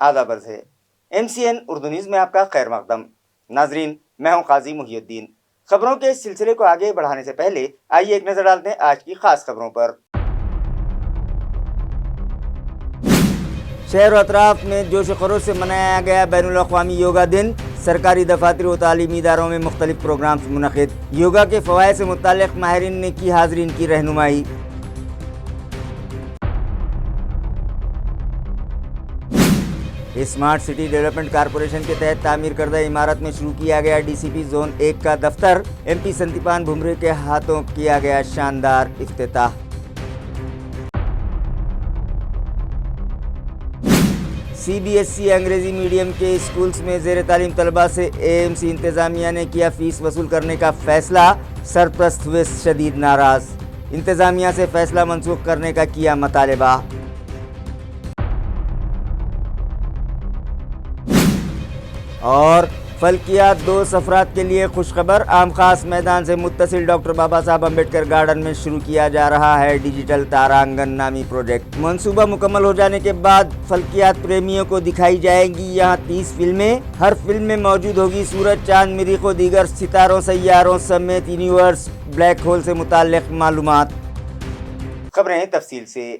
आदाब अर्ज़ है। MCN उर्दू न्यूज़ में आपका खैर मकदम। नाजरीन, मैं हूं काजी मुहियुद्दीन। खबरों के इस सिलसिले को आगे बढ़ाने से पहले आइए एक नज़र डालते हैं आज की खास खबरों पर। शहर और अतराफ में जोश खरोश से मनाया गया बैनुल अक़वामी योगा दिन। सरकारी दफातर व तालीमी इदारों में मुख्तलिफ प्रोग्राम्स मुनक़िद। योगा के फ़वाइद से मुताल्लिक़ माहिरीन ने की हाज़रीन की रहनुमाई। स्मार्ट सिटी डेवलपमेंट कॉरपोरेशन के तहत तामीर करदा इमारत में शुरू किया गया DCP जोन 1 का दफ्तर। MP संदीपान भुमरे के हाथों किया गया शानदार इफ्तिताह। CBSE अंग्रेजी मीडियम के स्कूल्स में ज़ेर तालीम तलबा से AMC इंतज़ामिया ने किया फ़ीस वसूल करने का फ़ैसला। सरप्रस्त हुए शदीद नाराज़। इंतज़ामिया से फ़ैसला मनसूख करने का किया मतालबा। और फल्कियात 2 अफराद के लिए खुशखबर। आम खास मैदान से मुत्तसिल डॉक्टर बाबा साहब अम्बेडकर गार्डन में शुरू किया जा रहा है डिजिटल तारांगन नामी प्रोजेक्ट। मंसूबा मुकम्मल हो जाने के बाद फल्कियात प्रेमियों को दिखाई जाएंगी यहाँ 30 फिल्में। हर फिल्म में मौजूद होगी सूरज, चांद, मरीख व दीगर सितारों, सैयारों समेत यूनिवर्स, ब्लैक होल से मुताल्लिक मालूमात। खबरें तफसील से।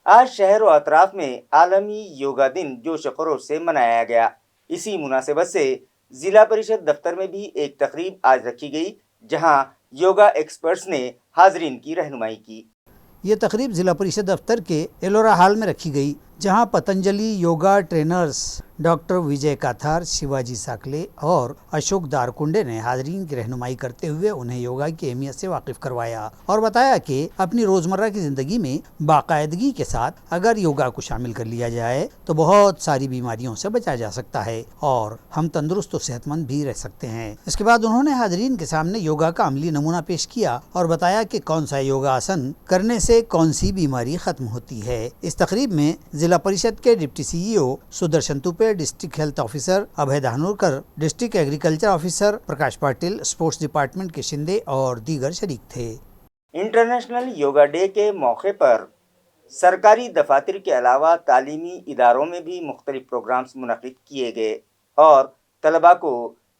आज शहर व अतराफ में आलमी योगा दिन जोश खरोश से मनाया गया। इसी मुनासिबत से जिला परिषद दफ्तर में भी एक तकरीब आज रखी गई, जहां योगा एक्सपर्ट्स ने हाजरीन की रहनुमाई की। ये तकरीब जिला परिषद दफ्तर के एलोरा हॉल में रखी गई, जहां पतंजलि योगा ट्रेनर्स डॉक्टर विजय काथार, शिवाजी साकले और अशोक दारकुंडे ने हाजरीन की रहनुमाई करते हुए उन्हें योगा की अहमियत से वाकिफ करवाया और बताया कि अपनी रोजमर्रा की जिंदगी में बाकायदगी के साथ अगर योगा को शामिल कर लिया जाए तो बहुत सारी बीमारियों से बचा जा सकता है और हम तंदुरुस्त और सेहतमंद भी रह सकते हैं। इसके बाद उन्होंने हाजरीन के सामने योगा का अमली नमूना पेश किया और बताया कि कौन सा योगा आसन करने से कौन सी बीमारी खत्म होती है। इस तकरीब में जिला परिषद के deputy CEO Sudarshan Tupe, district health officer Abhay Dhanorkar, district agriculture officer Prakash Patil, sports department के शिंदे और दीगर शरीक थे। इंटरनेशनल योगा डे के मौके पर सरकारी दफातर के अलावा तालीमी इदारों में भी मुख्तलिफ प्रोग्राम्स मुनक़िद किए गए और तलबा को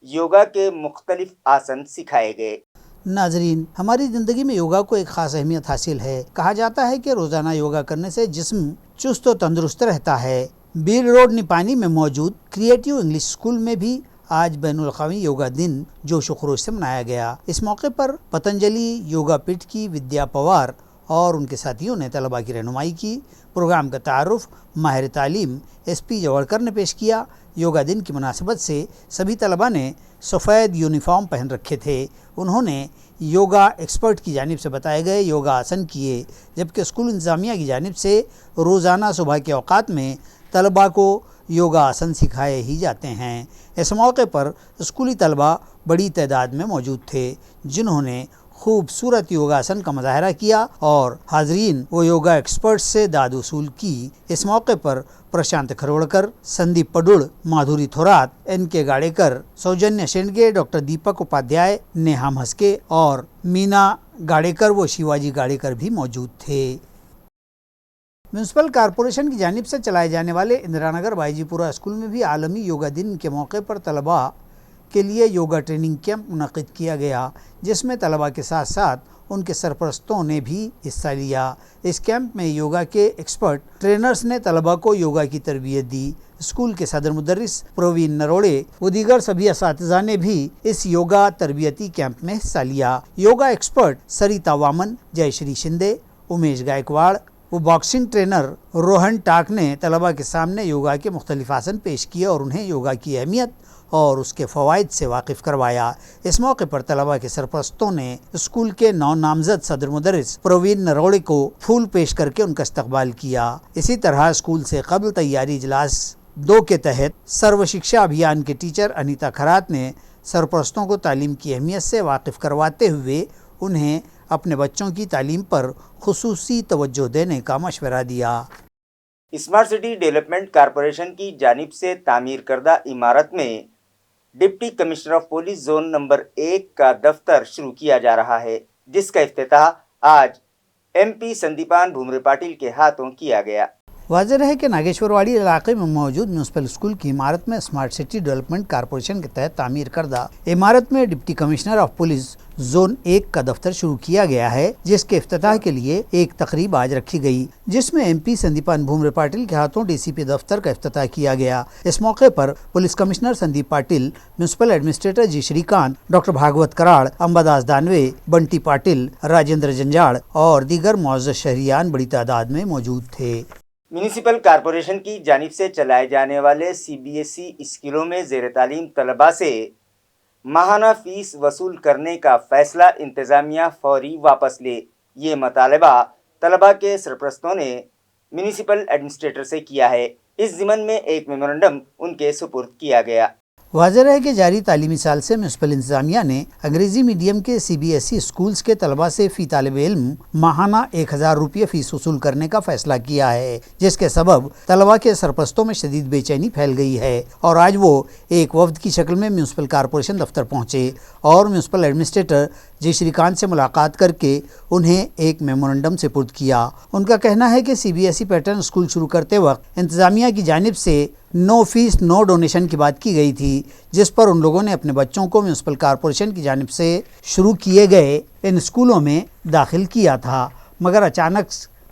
योगा के मुख्तलिफ आसन सिखाए गए। नाजरीन, हमारी ज़िंदगी में योगा को एक ख़ास अहमियत हासिल है। कहा जाता है कि रोज़ाना योगा करने से जिस्म चुस्त और तंदुरुस्त रहता है। बील रोड निपानी में मौजूद क्रिएटिव इंग्लिश स्कूल में भी आज बैनुल अक़वामी योगा दिन जोश व खरोश से मनाया गया। इस मौके पर पतंजलि योगा पीठ की विद्या पवार और उनके साथियों ने तलबा की रहनुमाई की। प्रोग्राम का तारुफ माहिर तालीम SP जवड़कर ने पेश किया। योगा दिन की मुनासिबत से सभी तलबा ने सफ़ेद यूनिफॉर्म पहन रखे थे। उन्होंने योगा एक्सपर्ट की जानिब से बताए गए योगा आसन किए, जबकि स्कूल इंतज़ामिया की जानिब से रोज़ाना सुबह के औक़ात में तलबा को योगा आसन सिखाए ही जाते हैं। इस मौके पर स्कूली तलबा बड़ी तादाद में मौजूद थे, जिन्होंने खूबसूरत योगासन का मुजाहरा किया और हाजरीन वो योगा एक्सपर्ट से दाद वसूल की। इस मौके पर प्रशांत खरोड़कर, संदीप पडुड़, माधुरी थोरात, NK गाड़ेकर, सौजन्य शेंडगे, डॉक्टर दीपक उपाध्याय, नेहा हंसके और मीना गाड़ेकर व शिवाजी गाड़ेकर भी मौजूद थे। म्यूनसिपल कॉरपोरेशन की जानिब से चलाए जाने वाले इंदिरानगर बाईजीपुरा स्कूल में भी आलमी योगा दिन के मौके पर तलबा के लिए योगा ट्रेनिंग कैंप मुनक़िद किया गया, जिसमें तलबा के साथ साथ उनके सरपरस्तों ने भी हिस्सा लिया। इस कैंप में योगा के एक्सपर्ट ट्रेनर्स ने तलबा को योगा की तरबियत दी। स्कूल के सदर मुदर्रिस प्रवीण नरोड़े व दीगर सभी असातिज़ा ने भी इस योगा तरबियती कैंप में हिस्सा लिया। योगा एक्सपर्ट सरिता वामन, जयश्री शिंदे, उमेश गायकवाड़ वो बॉक्सिंग ट्रेनर रोहन टाक ने तलबा के सामने योगा के मुख्तलिफ आसन पेश किए और उन्हें योगा की अहमियत और उसके फ़वाइद से वाकिफ़ करवाया। इस मौके पर तलबा के सरपरस्तों ने स्कूल के नौ नामजद सदर मुदर्रिस प्रवीण नरोड़े को फूल पेश करके उनका इस्तकबाल किया। इसी तरह स्कूल से कबल तैयारी इजलास 2 के तहत सर्व शिक्षा अभियान के टीचर अनीता खरात ने सरपरस्तों को तालीम की अहमियत से वाकिफ़ करवाते हुए उन्हें अपने बच्चों की तालीम पर खुसूसी तवज्जो देने का मशवरा दिया। स्मार्ट सिटी डेवलपमेंट कॉरपोरेशन की जानिब से तामीर करदा इमारत में deputy commissioner of police zone number 1 का दफ्तर शुरू किया जा रहा है, जिसका इफ्तिताह आज MP संदीपान भुमरे पाटिल के हाथों किया गया। वाज़ेह है कि नागेश्वरवाड़ी इलाके में मौजूद म्यूनसिपल स्कूल की इमारत में स्मार्ट सिटी डेवलपमेंट कॉरपोरेशन के तहत तामीर करदा इमारत में deputy commissioner of police zone 1 का दफ्तर शुरू किया गया है, जिसके इफ्तिताह के लिए एक तकरीब आज रखी गई, जिसमें MP संदीपान भूमरे पाटिल के हाथों DCP दफ्तर का इफ्तिताह किया गया। इस मौके पर police commissioner Sandeep Patil, municipal administrator G Shrikant, doctor Bhagwat Karad, Ambadas Danve, Bunty Patil, Rajendra Janjal और दीगर मुअज़्ज़ज़ शहरियान बड़ी तादाद में मौजूद थे। म्यूनिसिपल कॉरपोरेशन की जानिब से चलाए जाने वाले CBSE स्कूलों में ज़ेर तालीम तलबा से माहाना फीस वसूल करने का फैसला इंतज़ामिया फौरी वापस ले, ये मुतालबा तलबा के सरपरस्तों ने म्यूनिसिपल एडमिनिस्ट्रेटर से किया है। इस ज़िमन में एक मेमोरेंडम उनके सुपुर्द किया गया। वाज़ेह है कि जारी तालीमी साल से म्यूनसिपल इंतजामिया ने अंग्रेजी मीडियम के CBSE स्कूल्स के तलबा से फ़ी तालिब इल्म माहाना 1000 रुपये फ़ीस वसूल करने का फैसला किया है, जिसके सबब तलबा के सरपरस्तों में शदीद बेचैनी फैल गई है और आज वो एक वफ्द की शक्ल में म्यूनसिपल कॉरपोरेशन दफ्तर पहुँचे और म्यूनसिपल एडमिनिस्ट्रेटर जी श्रीकांत से मुलाकात करके उन्हें एक मेमोरेंडम सुपुर्द किया। उनका कहना है कि CBSE पैटर्न स्कूल शुरू करते वक्त इंतजामिया की जानिब से नो फीस नो डोनेशन की बात की गई थी, जिस पर उन लोगों ने अपने बच्चों को म्यूनसिपल कॉरपोरेशन की जानिब से शुरू किए गए इन स्कूलों में दाखिल किया था। मगर अचानक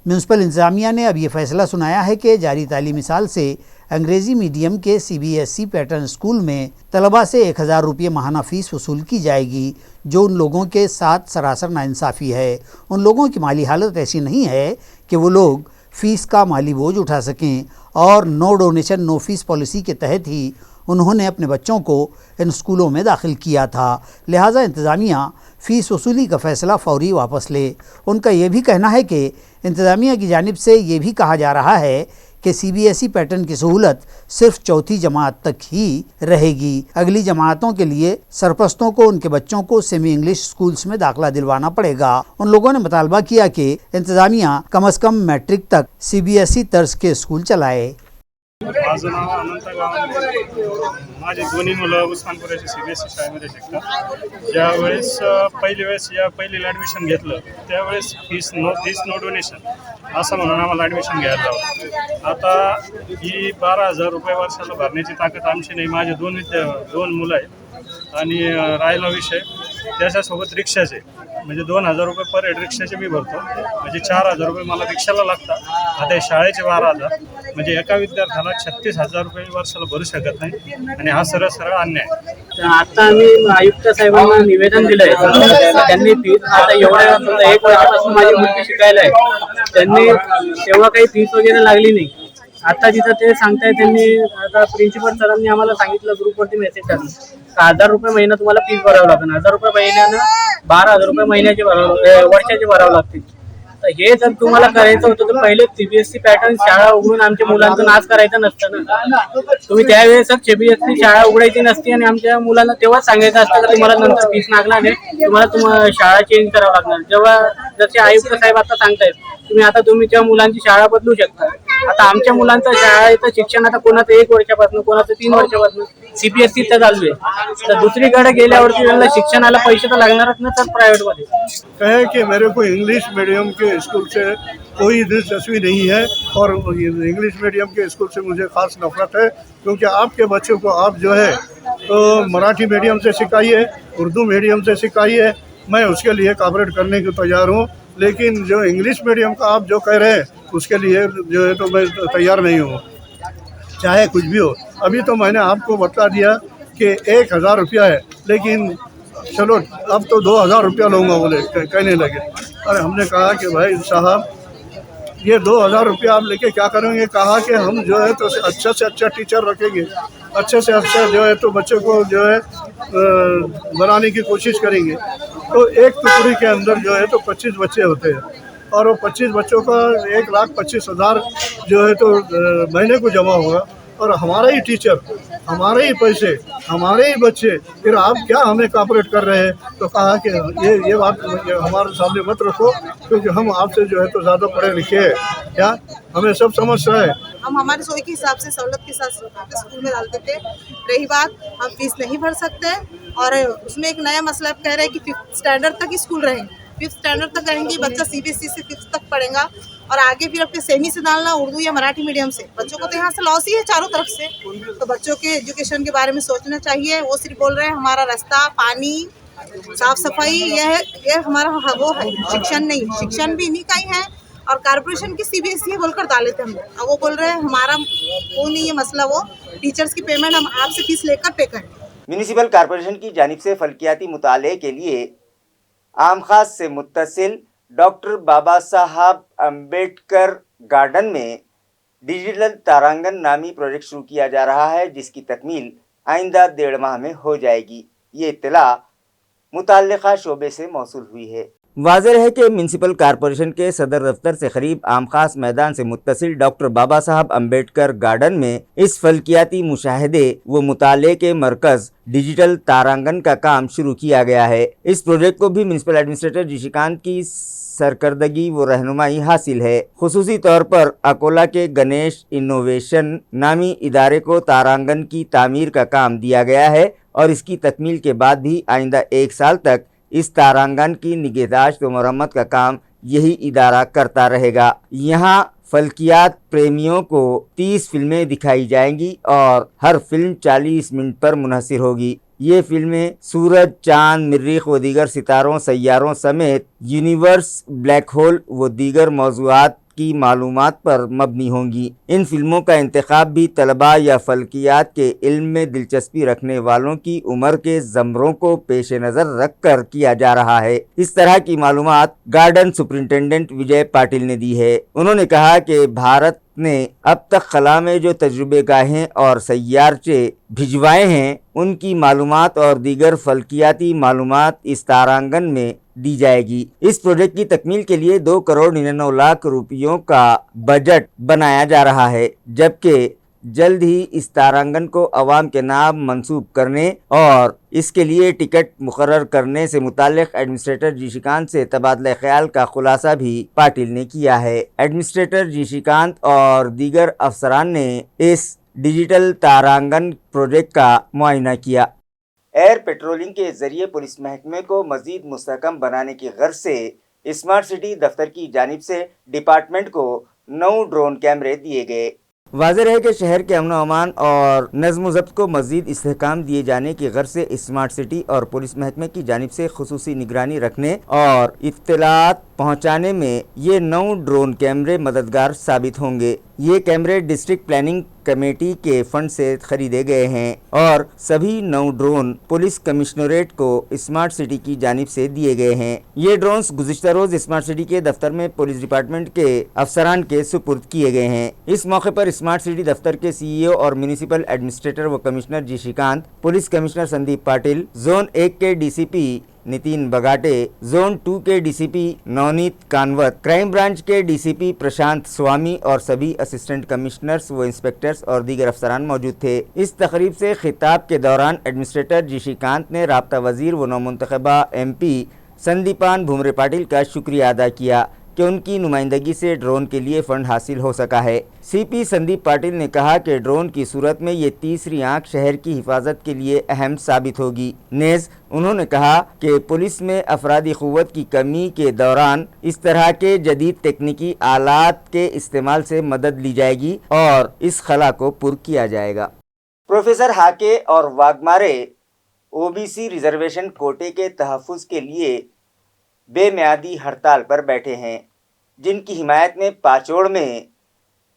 म्यूनसिपल इंतजामिया ने अब ये फैसला सुनाया है कि जारी तालीमी साल से अंग्रेज़ी मीडियम के CBSE पैटर्न स्कूल में तलबा से 1000 रुपये माहाना फ़ीस वसूल की जाएगी, जो उन लोगों के साथ सरासर नाइंसाफ़ी है। उन लोगों की माली हालत ऐसी नहीं है कि वो लोग फ़ीस का माली बोझ उठा सकें और no donation no fees policy के तहत ही उन्होंने अपने बच्चों को इन स्कूलों में दाखिल किया था। लिहाजा इंतज़ामिया फ़ीस वसूली का फ़ैसला फौरी वापस ले। उनका ये भी कहना है कि इंतज़ामिया की जानिब से ये भी कहा जा रहा है कि CBSE पैटर्न की सहूलत सिर्फ चौथी जमात तक ही रहेगी। अगली जमातों के लिए सरपरस्तों को उनके बच्चों को सेमी इंग्लिश स्कूल्स में दाखिला दिलवाना पड़ेगा। उन लोगों ने मुतालबा किया कि इंतज़ामिया कम अज़ कम मैट्रिक तक CBSE तर्ज के स्कूल चलाए। माझं नाव अनंत गावंडे। माझी दोन्ही मुलं उस्मानपुराच्या CBSE शाळेमध्ये शिकतात। ज्यावेळेस पहिलीला ॲडमिशन घेतलं त्यावेळेस फीस नो डोनेशन असं म्हणून आम्हाला ॲडमिशन घ्यायला लावलं। आता ही 12,000 रुपये वर्षाला भरण्याची ताकद आमची नाही। माझे दोन मुलं आहेत आणि राहिला विषय त्याच्यासोबत रिक्षाचे म्हणजे 2,000 रुपये पर हेड रिक्षाचे मी भरतो, म्हणजे 4,000 रुपये मला रिक्षाला लागतात। आता हे शाळेचे 12,000 म्हणजे एका विद्यार्थ्याला 36,000 रुपये वर्षाला भरू शकत नाही आणि हा सरळ अन्याय। आता आम्ही आयुक्त साहेबांना निवेदन दिलंय, त्यांनी फीस आता एवढ्या 1 वर्षापासून माझी मुलगी शिकायला आहे, त्यांनी तेव्हा काही फीस वगैरे लागली नाही। आता जिथं ते सांगताय त्यांनी आता प्रिन्सिपल सरांनी आम्हाला सांगितलं ग्रुपवरती मेसेज टाकून 1000 रुपये महिना तुम्हाला फीस भरावं लागेल। 1000 रुपये महिन्यानं 12,000 रुपये महिन्याचे वर्षाचे भरावं लागतील। तर हे जर तुम्हाला करायचं होतं तर पहिले CBSE पॅटर्न शाळा उघडून आमच्या मुलांचा नाश करायचा नसतं ना। तुम्ही त्यावेळेसच CBSE शाळा उघडायची नसती आणि आमच्या मुलांना तेव्हाच सांगायचं असतं की तुम्हाला नंतर फीस लागणार नाही, तुम्हाला शाळा चेंज करावं लागणार। जेव्हा जसे आयुक्त साहेब आता सांगतायत तुम्ही तुमच्या मुलांची शाळा बदलू शकता। आता आमच्या मुलांचं शाळेचं शिक्षण आता कोणाचं 1 वर्षापासून कोणाचं 3 वर्षापासून CBSE तर चालू आहे, तर दुसरीकडे गेल्यावरती त्यांना शिक्षणाला पैसे तर लागणारच ना तर प्रायव्हेटमध्ये। कहे कि मेरे को इंग्लिश मीडियम के स्कूल से कोई दिलचस्पी नहीं है और इंग्लिश मीडियम के स्कूल से मुझे खास नफरत है, क्योंकि आपके बच्चों को आप जो है तो मराठी मीडियम से सिखाइए, उर्दू मीडियम से सिखाइए, मैं उसके लिए कॉपरेट करने को तैयार हूँ। लेकिन जो इंग्लिश मीडियम का आप जो कह रहे हैं उसके लिए जो है तो मैं तैयार नहीं हूँ, चाहे कुछ भी हो। अभी तो मैंने आपको बता दिया कि 1000 रुपया है, लेकिन चलो अब तो 2000 रुपया लूँगा बोले कहने लगे। अरे हमने कहा कि भाई साहब ये 2000 रुपया आप लेके क्या करेंगे? कहा कि हम जो है तो अच्छा से अच्छा टीचर रखेंगे, अच्छे से अच्छा जो है तो बच्चों को जो है बनाने की कोशिश करेंगे। तो एक टुकड़ी के अंदर जो है तो 25 बच्चे होते हैं और वो 25 बच्चों का 1,25,000 जो है तो महीने को जमा होगा और हमारा ही टीचर, हमारे ही पैसे, हमारे ही बच्चे, फिर आप क्या हमें कॉपरेट कर रहे हैं? तो कहा कि ये बात हमारे सामने मत रखो, क्योंकि हम आपसे जो है तो ज़्यादा पढ़े लिखे हैं, क्या हमें सब समझता है। हम हमारे सोच के हिसाब से सहूलत के साथ स्कूल में डालते थे। रही बात हम फीस नहीं भर सकते और उसमें एक नया मसला कह रहे हैं कि 5th स्टैंडर्ड तक ही स्कूल रहेंगे, 5th स्टैंडर्ड तक रहेंगे, बच्चा CBSE से 5th तक पढ़ेगा और आगे फिर अपने सेमी से डालना उर्दू या मराठी मीडियम से। बच्चों को तो यहाँ से लॉस ही है चारों तरफ से, तो बच्चों के एजुकेशन के बारे में सोचना चाहिए। वो सिर्फ बोल रहे हैं हमारा रास्ता, पानी, साफ सफाई, ये हमारा वो है, शिक्षण नहीं। शिक्षण भी इन्हीं का ही है, और कारपोरेशन की CBSE बोलकर डाले थे हम लोग। अब वो बोल रहे हैं हमारा वो नहीं है मसला, वो टीचर्स की पेमेंट हम आपसे फीस लेकर पे करें। म्यूनिसिपल कॉरपोरेशन की जानिब से फल्कियाती मुताले के लिए आम खास से मुत्तसिल डॉक्टर बाबा साहब अम्बेडकर गार्डन में डिजिटल तारांगन नामी प्रोजेक्ट शुरू किया जा रहा है, जिसकी तकमील आइंदा 1.5 माह में हो जाएगी। ये इत्तला मुताल्लिका शोबे से मौसूल हुई है। वाज़ेह है कि म्यूनिसिपल कॉरपोरेशन के सदर दफ्तर से करीब आम खास मैदान से मुत्तसिल डॉक्टर बाबा साहब अम्बेडकर गार्डन में इस फल्कियाती मुशाहदे व मुताले के मरकज़ डिजिटल तारांगन का काम शुरू किया गया है। इस प्रोजेक्ट को भी म्यूनिसिपल एडमिनिस्ट्रेटर जिशिकांत की सरकर्दगी व रहनुमाई हासिल है। खुसूसी तौर पर अकोला के गणेश इनोवेशन नामी इदारे को तारांगन की तामीर का काम दिया गया है और इसकी तकमील के बाद भी आइंदा 1 साल तक इस तारांगन की निगहदाश्त व मरम्मत का काम यही इदारा करता रहेगा। यहाँ फल्कियात प्रेमियों को 30 फिल्में दिखाई जाएंगी और हर फिल्म 40 मिनट पर मुनहसर होगी। ये फिल्में सूरज, चांद, मरीख व दीगर सितारों, सैयारों समेत यूनिवर्स, ब्लैक होल व दीगर मौज़ूआत की मालूमात पर मबनी होंगी। इन फिल्मों का इंतखाब भी तलबा या फल्कियात के इल्म में दिलचस्पी रखने वालों की उम्र के ज़मरों को पेश नज़र रख कर किया जा रहा है। इस तरह की मालूमात गार्डन सुपरिटेंडेंट विजय पाटिल ने दी है। उन्होंने कहा कि भारत ने अब तक खला में जो तजुर्बे गाहें और सैयारचे भिजवाए हैं, उनकी मालूमात और दीगर फल्कियाती मालूमात इस तारांगन में दी जाएगी। इस प्रोजेक्ट की तकमील के लिए 2 करोड़ 99 लाख रुपयों का बजट बनाया जा रहा है, जबकि जल्द ही इस तारांगन को अवाम के नाम मंसूब करने और इसके लिए टिकट मुकर्रर करने से मुताल्लिक एडमिनिस्ट्रेटर जिशिकांत से तबादला ख्याल का खुलासा भी पाटिल ने किया है। एडमिनिस्ट्रेटर जिशिकांत और दीगर अफसरान ने इस डिजिटल तारांगन प्रोजेक्ट का मुआयना किया। एयर पेट्रोलिंग के जरिए पुलिस महकमे को मजीद मुस्तहकम बनाने की गर्ज से स्मार्ट सिटी दफ्तर की जानिब से डिपार्टमेंट को 9 ड्रोन कैमरे दिए गए। वाज़ेह है कि शहर के अमन अमान और नज़्म ज़ब्त को मज़ीद इस्तेहकाम दिए जाने की गर्ज से स्मार्ट सिटी और पुलिस महकमे की जानिब से खुसूसी निगरानी रखने और इत्तलात पहुँचाने में ये 9 ड्रोन कैमरे मददगार साबित होंगे। ये कैमरे डिस्ट्रिक्ट प्लानिंग कमेटी के फंड से खरीदे गए हैं और सभी 9 ड्रोन पुलिस कमिश्नरेट को स्मार्ट सिटी की जानिब से दिए गए हैं। ये ड्रोन्स गुज़िश्ता रोज़ स्मार्ट सिटी के दफ्तर में पुलिस डिपार्टमेंट के अफसरान के सुपुर्द किए गए हैं। इस मौके पर स्मार्ट सिटी दफ्तर के CEO और म्यूनिसिपल एडमिनिस्ट्रेटर व commissioner Jishikant, police commissioner Sandeep Patil, zone 1 के DCP नितिन बगाटे, जोन 2 के DCP Navneet Kanwat, crime branch के DCP प्रशांत स्वामी और सभी असिस्टेंट कमिश्नर्स व इंस्पेक्टर्स और दीगर अफसरान मौजूद थे। इस तकरीब से खिताब के दौरान एडमिनिस्ट्रेटर जिशिकांत ने राब्ता वजीर व नौमुंतखबा MP संदीपान भुमरे पाटिल का शुक्रिया अदा किया कि उनकी नुमाइंदगी से ड्रोन के लिए फंड हासिल हो सका है। CP संदीप पाटिल ने कहा कि ड्रोन की सूरत में ये तीसरी आंख शहर की हिफाजत के लिए अहम साबित होगी। नेज़ उन्होंने कहा कि पुलिस में अफरादी क़ुव्वत की कमी के दौरान इस तरह के जदीद तकनीकी आलात के इस्तेमाल से मदद ली जाएगी और इस खला को पुर किया जाएगा। प्रोफेसर हाके और वाघमारे OBC रिजर्वेशन कोटे के तहफ़्फ़ुज़ के लिए बेमियादी हड़ताल पर बैठे हैं, जिनकी हिमायत में पाचोड़ में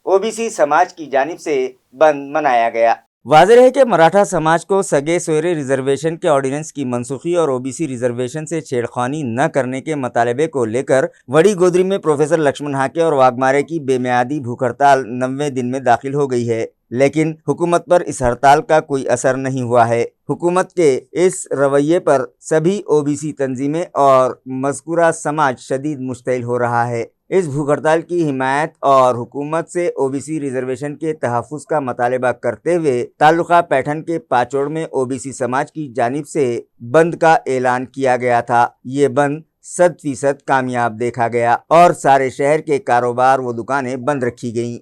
OBC समाज की जानिब से बंद मनाया गया। वाज़ेह है कि मराठा समाज को सगे सोयरे रिजर्वेशन के ऑर्डिनेंस की मनसूखी और OBC रिजर्वेशन से छेड़खानी न करने के मतालबे को लेकर वड़ी गोदरी में प्रोफेसर लक्ष्मण हाके और वाघमारे की बेमियादी भूख हड़ताल 90वें दिन में दाखिल हो गई है, लेकिन हुकूमत पर इस हड़ताल का कोई असर नहीं हुआ है। हुकूमत के इस रवैये पर सभी OBC तंजीमें और मज़कूरा समाज शदीद मुश्तइल हो रहा है। इस भूख हड़ताल की हिमायत और हुकूमत से OBC रिजर्वेशन के तहफ़्फ़ुज़ का मतालबा करते हुए ताल्लुका पैठन के पाचोड़ में OBC समाज की जानिब से बंद का ऐलान किया गया था। ये बंद 100% कामयाब देखा गया और सारे शहर के कारोबार व दुकानें बंद रखी गईं।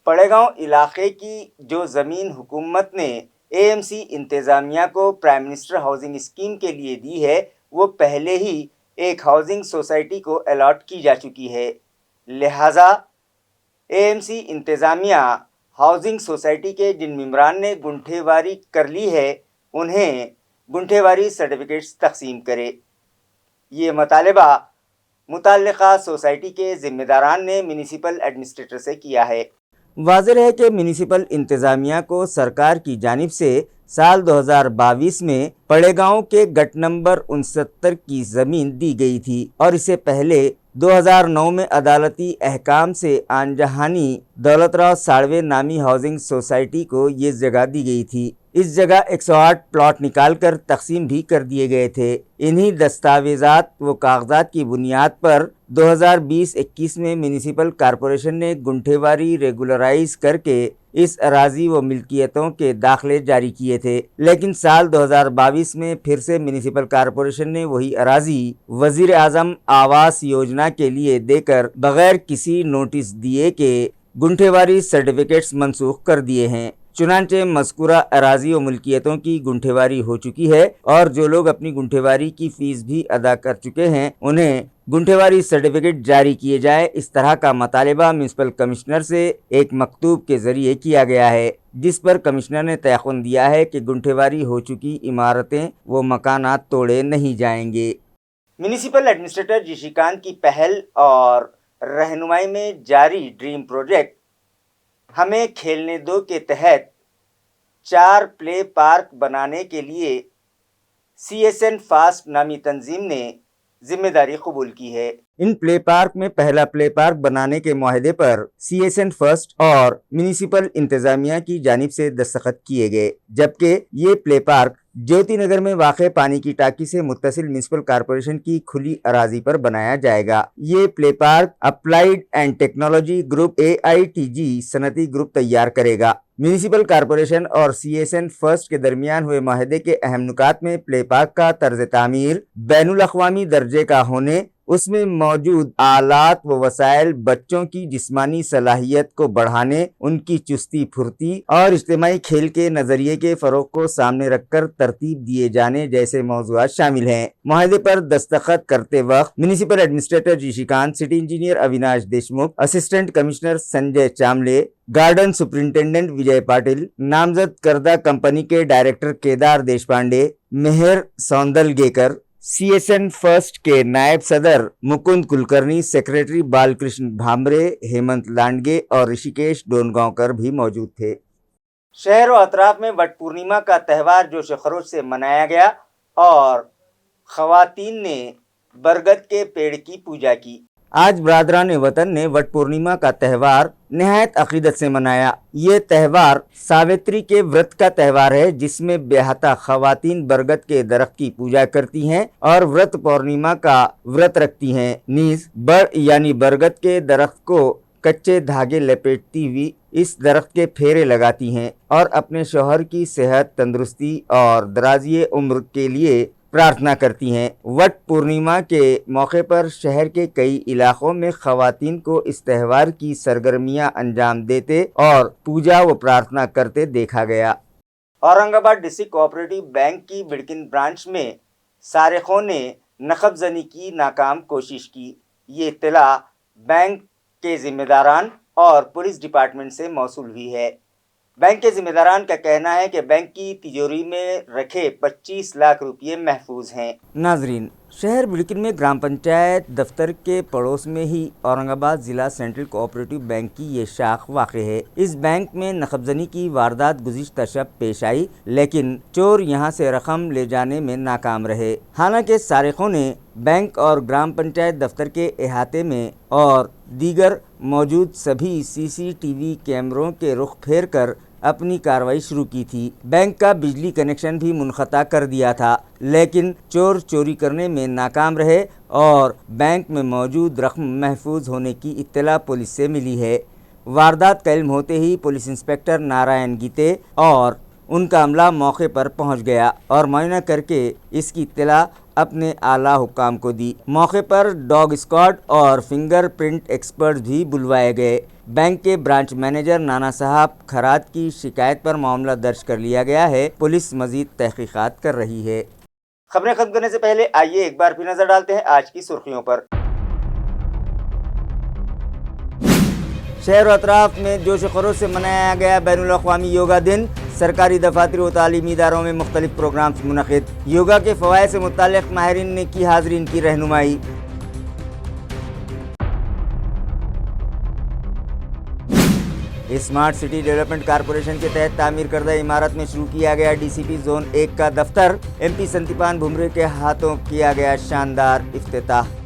पड़ेगांव इलाके की जो ज़मीन हुकूमत ने AMC इंतज़ामिया को प्राइम मिनिस्टर हाउसिंग स्कीम के लिए दी है, वो पहले ही एक हाउसिंग सोसाइटी को अलॉट की जा चुकी है। लिहाजा एएमसी इंतज़ामिया हाउसिंग सोसाइटी के जिन मेम्बरान ने गुंठेवारी कर ली है उन्हें गुंठेवारी सर्टिफिकेट्स तकसीम करे। ये मुतालबा मुतल्लिका सोसाइटी के ज़िम्मेदारान ने म्यूनिसिपल एडमिनिस्ट्रेटर से किया है। वाज़ेह है कि म्यूनिसिपल इंतज़ामिया को सरकार की जानिब से साल 2022 में पड़ेगांव के गट नंबर 69 की ज़मीन दी गई थी और इससे पहले 2009 में अदालती अहकाम से आनजहानी दौलतराव साड़वे नामी हाउसिंग सोसाइटी को ये जगह दी गई थी। इस जगह 108 प्लॉट निकालकर तकसीम भी कर दिए गए थे। इन्हीं दस्तावेज़ात व कागजात की बुनियाद पर 2020-21 में म्यूनिसिपल कॉरपोरेशन ने गुंठेवारी रेगुलराइज करके इस अराजी व मिल्कियतों के दाखिले जारी किए थे, लेकिन साल 2022 में फिर से म्यूनिसिपल कॉरपोरेशन ने वही अराजी वज़ीर आज़म आवास योजना के लिए देकर बगैर किसी नोटिस दिए के गुंठेवारी सर्टिफिकेट्स मनसूख कर दिए हैं। चुनांचे मज़कूरा अराजी व मुल्कियतों की गुंठेवारी हो चुकी है और जो लोग अपनी गुंठेवारी की फ़ीस भी अदा कर चुके हैं उन्हें गुंठेवारी सर्टिफिकेट जारी किए जाए। इस तरह का मुतालबा म्यूनिसिपल कमिश्नर से एक मकतूब के ज़रिए किया गया है, जिस पर कमिश्नर ने तयक़ुन दिया है कि गुंठेवारी हो चुकी इमारतें व मकानात तोड़े नहीं जाएंगे। म्यूनिसिपल एडमिनिस्ट्रेटर जिशिकांत की पहल और रहनुमाई में जारी ड्रीम प्रोजेक्ट हमें खेलने दो के तहत 4 प्ले पार्क बनाने के लिए CSN फास्ट नामी तंजीम ने जिम्मेदारी कबूल की है। इन प्ले पार्क में पहला प्ले पार्क बनाने के मुआहदे पर CSN फर्स्ट और म्यूनिसिपल इंतजामिया की जानिब से दस्तखत किए गए, जबकि ये प्ले पार्क ज्योति नगर में वाक़ पानी की टाकी से मुत्तसिल म्यूनिसिपल कॉरपोरेशन की खुली अराजी पर बनाया जाएगा। ये play park applied and technology group AITG सनती ग्रुप तैयार करेगा। म्यूनिसिपल कॉरपोरेशन और CSN फर्स्ट के दरमियान हुए माहदे के अहम नुकात में प्ले पार्क का तर्ज तामीर बैनुल अक़वामी दर्जे का होने, उसमें मौजूद आलात व वसाइल बच्चों की जिस्मानी सलाहियत को बढ़ाने, उनकी चुस्ती फुर्ती और इज्तिमाई खेल के नजरिए के फ़रोग़ को सामने रखकर तरतीब दिए जाने जैसे मौज़ूआत शामिल हैं। मुआहदे पर दस्तखत करते वक्त municipal administrator Jishikant, city engineer Avinash Deshmukh, assistant commissioner Sanjay Chamle, garden superintendent Vijay Patil, नामजद करदा कंपनी के director Kedar Deshpande, Mehar Soundalgekar, CSN first के नायब सदर मुकुंद कुलकर्णी, सेक्रेटरी बालकृष्ण भामरे, हेमंत लांडगे और ऋषिकेश डोनगांवकर भी मौजूद थे। शहर व अतराफ में वट पूर्णिमा का त्यौहार जोश खरोश से मनाया गया और ख़वातीन ने बरगद के पेड़ की पूजा की। आज बरादरान वतन ने वट पूर्णिमा का त्यौहार नहायत अकीदत से मनाया। ये त्यौहार सावित्री के व्रत का त्यौहार है, जिसमें बेहता ख़वातीन बरगद के दरख्त की पूजा करती हैं और व्रत पूर्णिमा का व्रत रखती हैं। नीज बर यानी बरगद के दरख्त को कच्चे धागे लपेटती हुई इस दरख्त के फेरे लगाती हैं और अपने शौहर की सेहत, तंदुरुस्ती और दराज़ी उम्र के लिए प्रार्थना करती हैं। वट पूर्णिमा के मौके पर शहर के कई इलाकों में ख़वातीन को इस त्यौहार की सरगर्मियां अंजाम देते और पूजा व प्रार्थना करते देखा गया। औरंगाबाद डिस्ट्रिक्ट कोऑपरेटिव बैंक की बिड़किन ब्रांच में सारिकों ने नक़बज़नी की नाकाम कोशिश की। ये इत्तला बैंक के ज़िम्मेदारान और पुलिस डिपार्टमेंट से मौसूल हुई है। बैंक के ज़िम्मेदारान का कहना है कि बैंक की तिजोरी में रखे 25 लाख रुपये महफूज हैं। नाजरीन, शहर बिड़किन में ग्राम पंचायत दफ्तर के पड़ोस में ही औरंगाबाद ज़िला सेंट्रल कोऑपरेटिव बैंक की ये शाख वाक़े है। इस बैंक में नक़बज़नी की वारदात गुज़िश्ता शब पेश आई, लेकिन चोर यहां से रकम ले जाने में नाकाम रहे। हालांकि सारिकों ने बैंक और ग्राम पंचायत दफ्तर के अहाते में और दीगर मौजूद सभी CCTV कैमरों के रुख फेर कर अपनी कार्रवाई शुरू की थी। बैंक का बिजली कनेक्शन भी मुनक़ता कर दिया था, लेकिन चोर चोरी करने में नाकाम रहे और बैंक में मौजूद रकम महफूज होने की इत्तला पुलिस से मिली है। वारदात का इल्म होते ही पुलिस इंस्पेक्टर नारायण गीते और उनका अमला मौके पर पहुंच गया और मुआयना करके इसकी इत्तला अपने आला हुक्काम को दी। मौके पर डॉग स्क्वाड और फिंगरप्रिंट एक्सपर्ट भी बुलवाए गए। बैंक के ब्रांच मैनेजर नाना साहब खरात की शिकायत पर मामला दर्ज कर लिया गया है। पुलिस मजीद तहकीकात कर रही है। खबरें खत्म करने से पहले आइए एक बार फिर नजर डालते हैं आज की सुर्खियों पर। शहर और अतराफ में जोश खरोश से मनाया गया बैनुल अक़वामी योगा दिन। सरकारी दफातर व तालीमी इदारों में मुख्तलिफ प्रोग्राम्स मुनक़िद। योगा के फ़वाइद से मुताल्लिक़ माहिरीन ने की हाज़रीन की रहनुमाई। स्मार्ट सिटी डेवलपमेंट कॉरपोरेशन के तहत तामीर करदा इमारत में शुरू किया गया DCP जोन 1 का दफ्तर। MP संतीपान भुमरे के हाथों किया गया शानदार इफ्तिताह।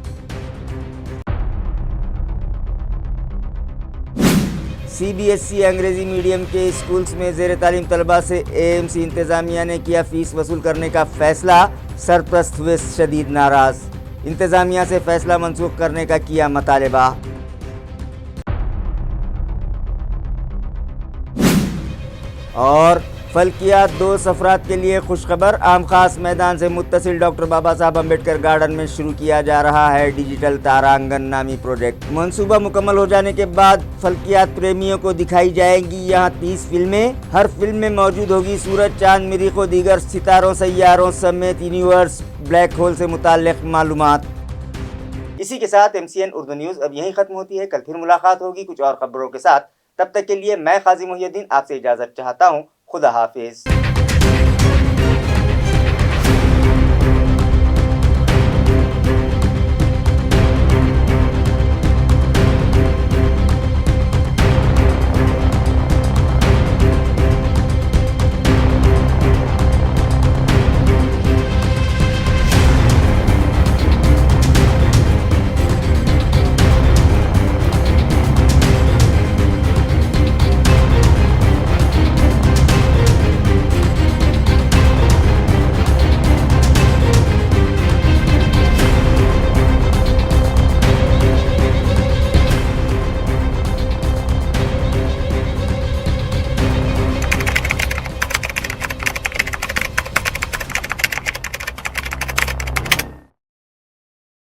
CBSE अंग्रेजी मीडियम के स्कूल्स में ज़ेर तालीम तलबा से AMC इंतज़ामिया ने किया फ़ीस वसूल करने का फ़ैसला। सरप्रस्त हुए शदीद नाराज़। इंतज़ामिया से फ़ैसला मनसूख करने का किया मतालबा। और फल्कियात 2 अफराद के लिए खुशखबर। आम खास मैदान से मुत्तसिल डॉक्टर बाबा साहब अम्बेडकर गार्डन में शुरू किया जा रहा है डिजिटल तारांगन नामी प्रोजेक्ट। मंसूबा मुकम्मल हो जाने के बाद फल्कियात प्रेमियों को दिखाई जाएंगी यहाँ 30 फिल्में। हर फिल्म में मौजूद होगी सूरज, चांद, मरीख़ व दीगर सितारों, सैयारों समेत यूनिवर्स, ब्लैक होल से मुताल्लिक़ मालूमात। इसी के साथ MCN उर्दू न्यूज़ अब यहीं ख़त्म होती है। कल फिर मुलाकात होगी कुछ और खबरों के साथ। तब तक के लिए मैं क़ाज़ी मुहिउद्दीन आपसे इजाज़त चाहता हूँ। खुदा हाफिज़।